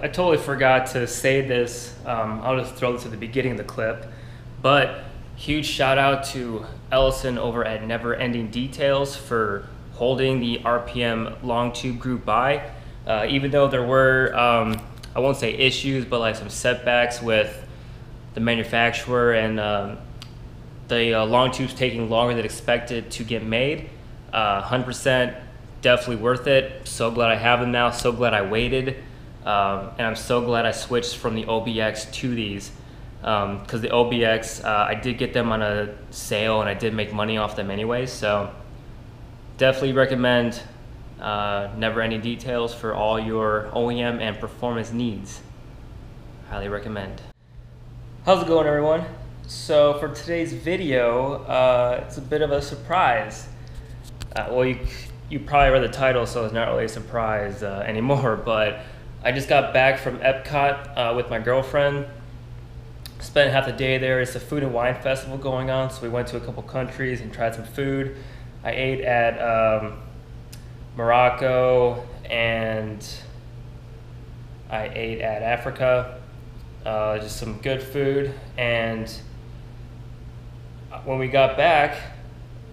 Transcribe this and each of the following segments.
I totally forgot to say this. I'll just throw this at the beginning of the clip. But huge shout out to Ellison over at Never Ending Details for holding the RPM long tube group by. Even though there were, I won't say issues, but like some setbacks with the manufacturer and the long tubes taking longer than expected to get made. 100% definitely worth it. So glad I have them now. So glad I waited. And I'm so glad I switched from the OBX to these. Because the OBX, I did get them on a sale and I did make money off them anyway. So definitely recommend Never Ending Details for all your OEM and performance needs. Highly recommend. How's it going, everyone? So for today's video, it's a bit of a surprise. Well, you probably read the title, so it's not really a surprise anymore, but I just got back from Epcot with my girlfriend. Spent half the day there. It's a food and wine festival going on, so we went to a couple countries and tried some food. I ate at Morocco and I ate at Africa. Just some good food, and when we got back,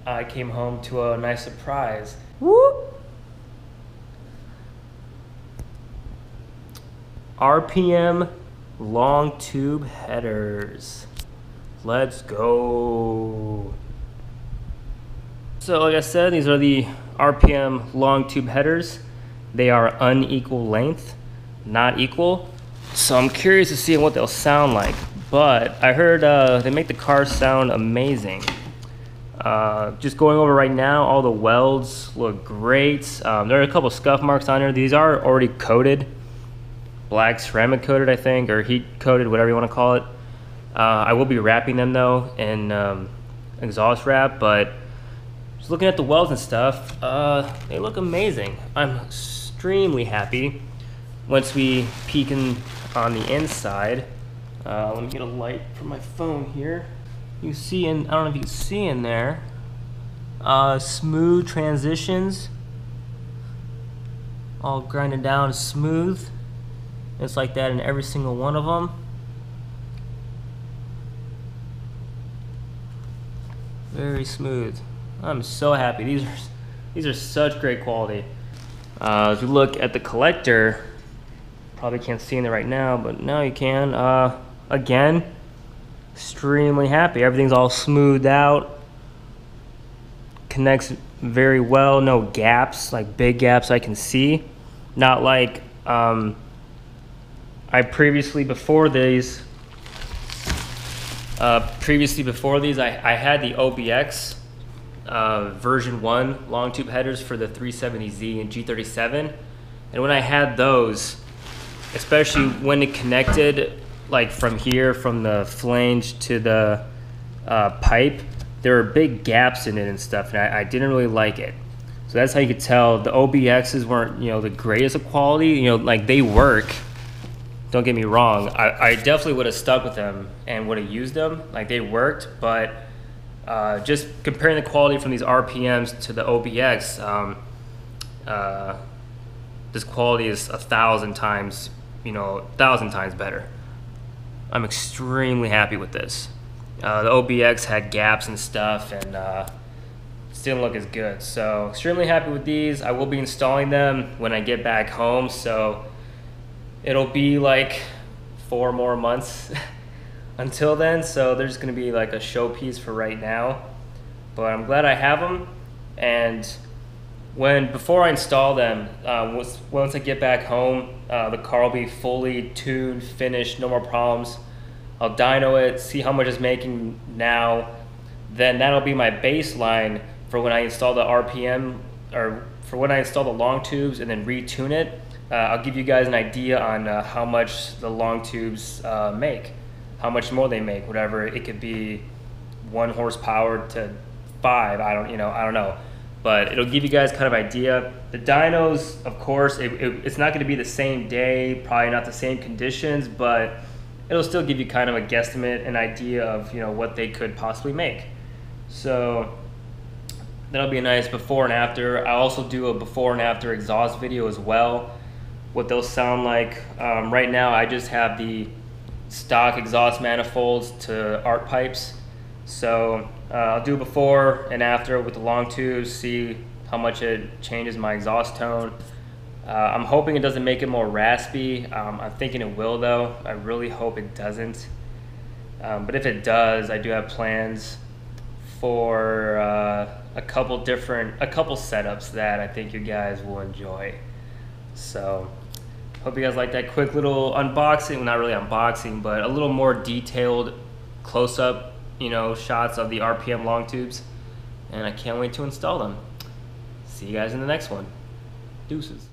I came home to a nice surprise. Whoop! RPM long tube headers. Let's go. So like I said, these are the RPM long tube headers. They are unequal length, not equal. So I'm curious to see what they'll sound like. But I heard they make the cars sound amazing. Just going over right now, all the welds look great. There are a couple scuff marks on here. These are already coated. Black ceramic coated, I think, or heat coated, whatever you want to call it. I will be wrapping them though in exhaust wrap, but just looking at the welds and stuff, they look amazing. I'm extremely happy. Once we peek in on the inside, let me get a light from my phone here. You see in, I don't know if you can see in there, smooth transitions, all grinded down smooth. It's like that in every single one of them. Very smooth. I'm so happy. These are such great quality. As we look at the collector, probably can't see in there right now, but now you can. Again, extremely happy. Everything's all smoothed out. Connects very well. No gaps, like big gaps I can see. Not like previously before these, I had the OBX version 1 long tube headers for the 370Z and G37, and when I had those, especially when it connected, like from here, from the flange to the pipe, there were big gaps in it and stuff, and I didn't really like it. So that's how you could tell the OBXs weren't, the greatest of quality. Like they work. Don't get me wrong. I definitely would have stuck with them and would have used them. Like they worked, but just comparing the quality from these RPMs to the OBX, this quality is 1,000 times, 1,000 times better. I'm extremely happy with this. The OBX had gaps and stuff, and didn't look as good. So extremely happy with these. I will be installing them when I get back home, so it'll be like 4 more months until then. So they're just gonna be like a showpiece for right now. But I'm glad I have them, and before I install them, once I get back home, the car will be fully tuned, finished, no more problems. I'll dyno it, see how much it's making now. Then that'll be my baseline for when I install the RPM, or for when I install the long tubes and then retune it. I'll give you guys an idea on how much the long tubes make, how much more they make, whatever. It could be 1 horsepower to 5. I don't know. But it'll give you guys kind of idea. The dynos, of course, it's not going to be the same day, probably not the same conditions, but it'll still give you kind of a guesstimate, an idea of what they could possibly make. So that'll be a nice before and after. I'll also do a before and after exhaust video as well. what they'll sound like. Right now I just have the stock exhaust manifolds to arc pipes. So I'll do before and after with the long tubes, see how much it changes my exhaust tone. I'm hoping it doesn't make it more raspy. I'm thinking it will though. I really hope it doesn't. But if it does, I do have plans for a couple setups that I think you guys will enjoy. So hope you guys like that quick little unboxing. Well, not really unboxing, but a little more detailed close-up, shots of the RPM long tubes. And I can't wait to install them. See you guys in the next one. Deuces.